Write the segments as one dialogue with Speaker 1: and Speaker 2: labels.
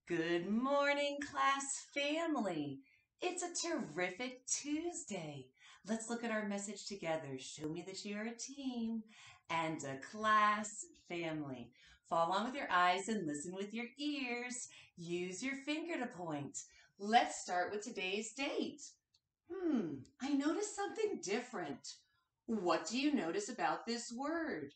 Speaker 1: Good morning, class family. It's a terrific Tuesday. Let's look at our message together. Show me that you're a team and a class family. Follow along with your eyes and listen with your ears. Use your finger to point. Let's start with today's date. I noticed something different. What do you notice about this word?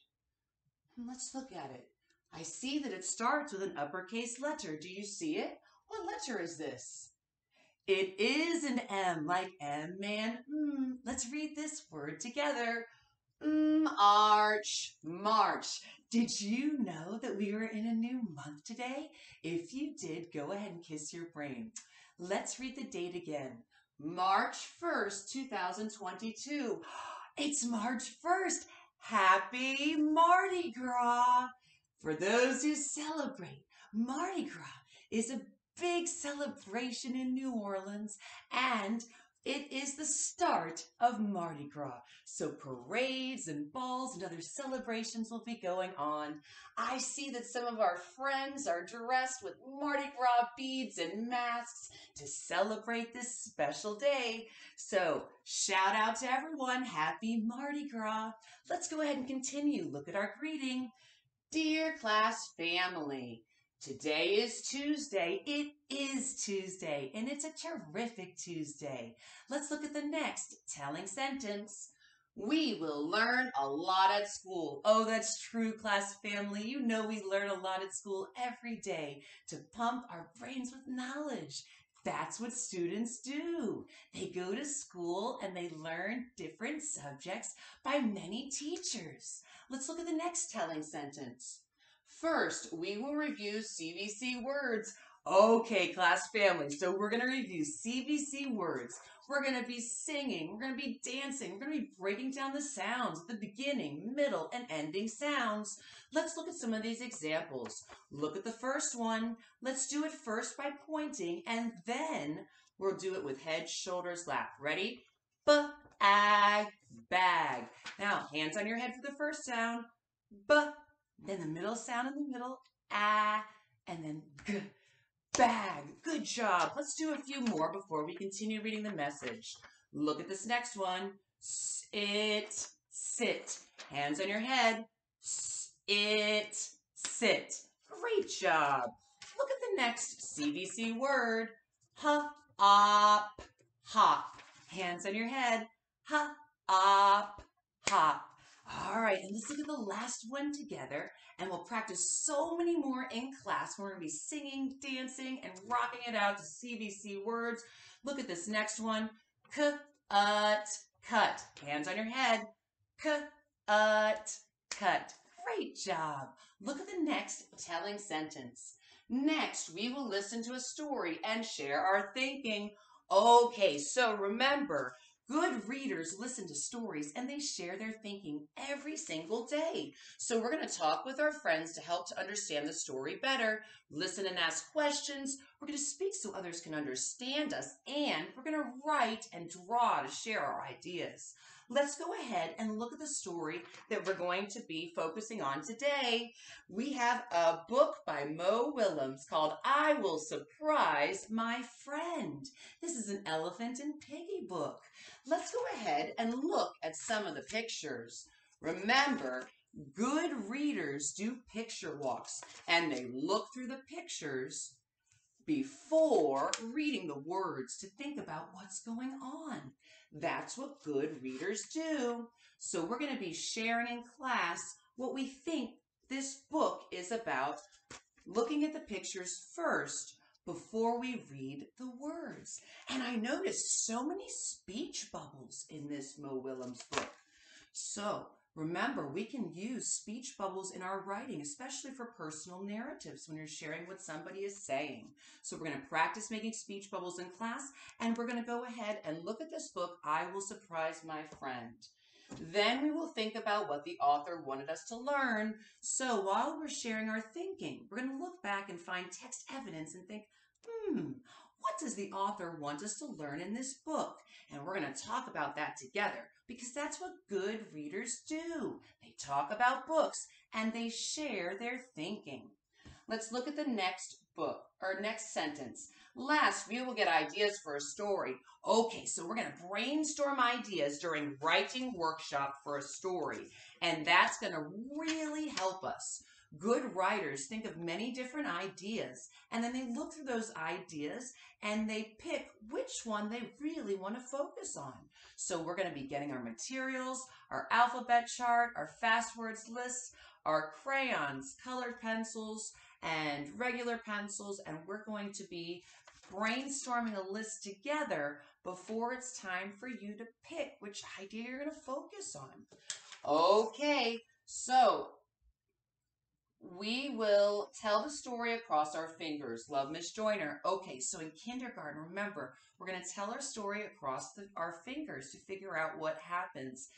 Speaker 1: Let's look at it. I see that it starts with an uppercase letter. Do you see it? What letter is this? It is an M, like M and Let's read this word together. March, March. Did you know that we are in a new month today? If you did, go ahead and kiss your brain. Let's read the date again. March 1st, 2022. It's March 1st. Happy Mardi Gras. For those who celebrate, Mardi Gras is a big celebration in New Orleans, and it is the start of Mardi Gras. So parades and balls and other celebrations will be going on. I see that some of our friends are dressed with Mardi Gras beads and masks to celebrate this special day. So shout out to everyone. Happy Mardi Gras. Let's go ahead and continue. Look at our greeting. Dear class family, today is Tuesday. It is Tuesday, and it's a terrific Tuesday. Let's look at the next telling sentence. We will learn a lot at school. Oh, that's true, class family. You know we learn a lot at school every day to pump our brains with knowledge. That's what students do. They go to school and they learn different subjects by many teachers. Let's look at the next telling sentence. First, we will review CVC words. Okay, class family, so we're going to review CVC words. We're going to be singing, we're going to be dancing, we're going to be breaking down the sounds, the beginning, middle, and ending sounds. Let's look at some of these examples. Look at the first one. Let's do it first by pointing, and then we'll do it with head, shoulders, lap. Ready? Bag, bag. Now, hands on your head for the first sound. B. Then the middle sound in the middle. Ah. And then g. Bag. Good job. Let's do a few more before we continue reading the message. Look at this next one. Sit, sit. Hands on your head. Sit, sit. Great job. Look at the next CVC word. Hop, hop. Hands on your head. Hop, hop. All right, and let's look at the last one together, and we'll practice so many more in class. We're going to be singing, dancing, and rocking it out to CVC words. Look at this next one. Cut, cut. Hands on your head. Cut, cut. Great job. Look at the next telling sentence. Next, we will listen to a story and share our thinking. Okay, so remember, good readers listen to stories and they share their thinking every single day. So we're going to talk with our friends to help to understand the story better, listen and ask questions. We're going to speak so others can understand us, and we're going to write and draw to share our ideas. Let's go ahead and look at the story that we're going to be focusing on today. We have a book by Mo Willems called I Will Surprise My Friend. This is an elephant and piggy book. Let's go ahead and look at some of the pictures. Remember, good readers do picture walks, and they look through the pictures before reading the words to think about what's going on. That's what good readers do. So we're going to be sharing in class what we think this book is about, looking at the pictures first before we read the words. And I noticed so many speech bubbles in this Mo Willems book. So remember, we can use speech bubbles in our writing, especially for personal narratives when you're sharing what somebody is saying. So we're going to practice making speech bubbles in class, and we're going to go ahead and look at this book, I Will Surprise My Friend. Then we will think about what the author wanted us to learn. So while we're sharing our thinking, we're going to look back and find text evidence and think, what does the author want us to learn in this book? And we're going to talk about that together, because that's what good readers do. They talk about books and they share their thinking. Let's look at the next book. Our next sentence. Last, we will get ideas for a story. Okay, so we're going to brainstorm ideas during writing workshop for a story. And that's going to really help us. Good writers think of many different ideas, and then they look through those ideas and they pick which one they really want to focus on. So we're going to be getting our materials, our alphabet chart, our fast words list, our crayons, colored pencils, and regular pencils, and we're going to be brainstorming a list together before it's time for you to pick which idea you're going to focus on. Okay, so we will tell the story across our fingers. Love, Miss Joyner. Okay, so in kindergarten, remember, we're going to tell our story across our fingers to figure out what happens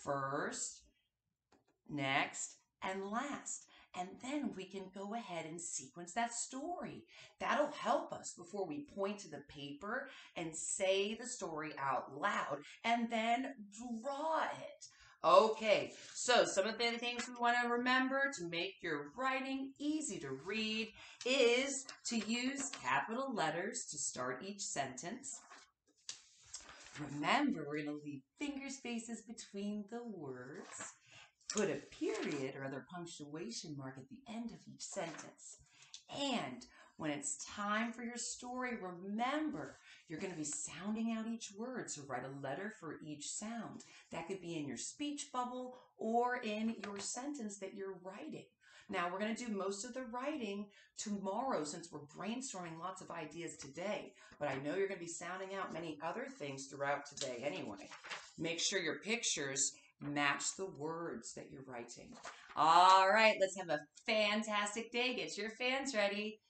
Speaker 1: first, next, and last. And then we can go ahead and sequence that story. That'll help us before we point to the paper and say the story out loud and then draw it. Okay, so some of the things we want to remember to make your writing easy to read is to use capital letters to start each sentence. Remember, we're going to leave finger spaces between the words. Put a period or other punctuation mark at the end of each sentence. And when it's time for your story, remember, you're going to be sounding out each word. So write a letter for each sound. That could be in your speech bubble or in your sentence that you're writing. Now, we're going to do most of the writing tomorrow since we're brainstorming lots of ideas today. But I know you're going to be sounding out many other things throughout today anyway. Make sure your pictures match the words that you're writing. All right, let's have a fantastic day. Get your fans ready.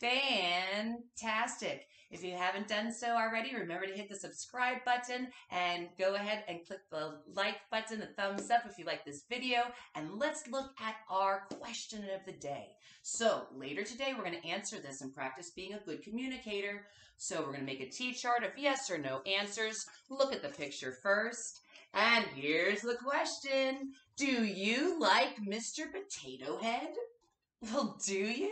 Speaker 1: Fantastic. If you haven't done so already, remember to hit the subscribe button and go ahead and click the like button, the thumbs up if you like this video. And let's look at our question of the day. So later today, we're going to answer this and practice being a good communicator. So we're going to make a T-chart of yes or no answers. Look at the picture first. And here's the question. Do you like Mr. Potato Head? Well, do you?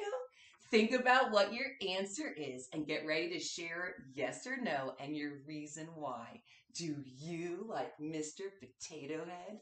Speaker 1: Think about what your answer is and get ready to share yes or no and your reason why. Do you like Mr. Potato Head?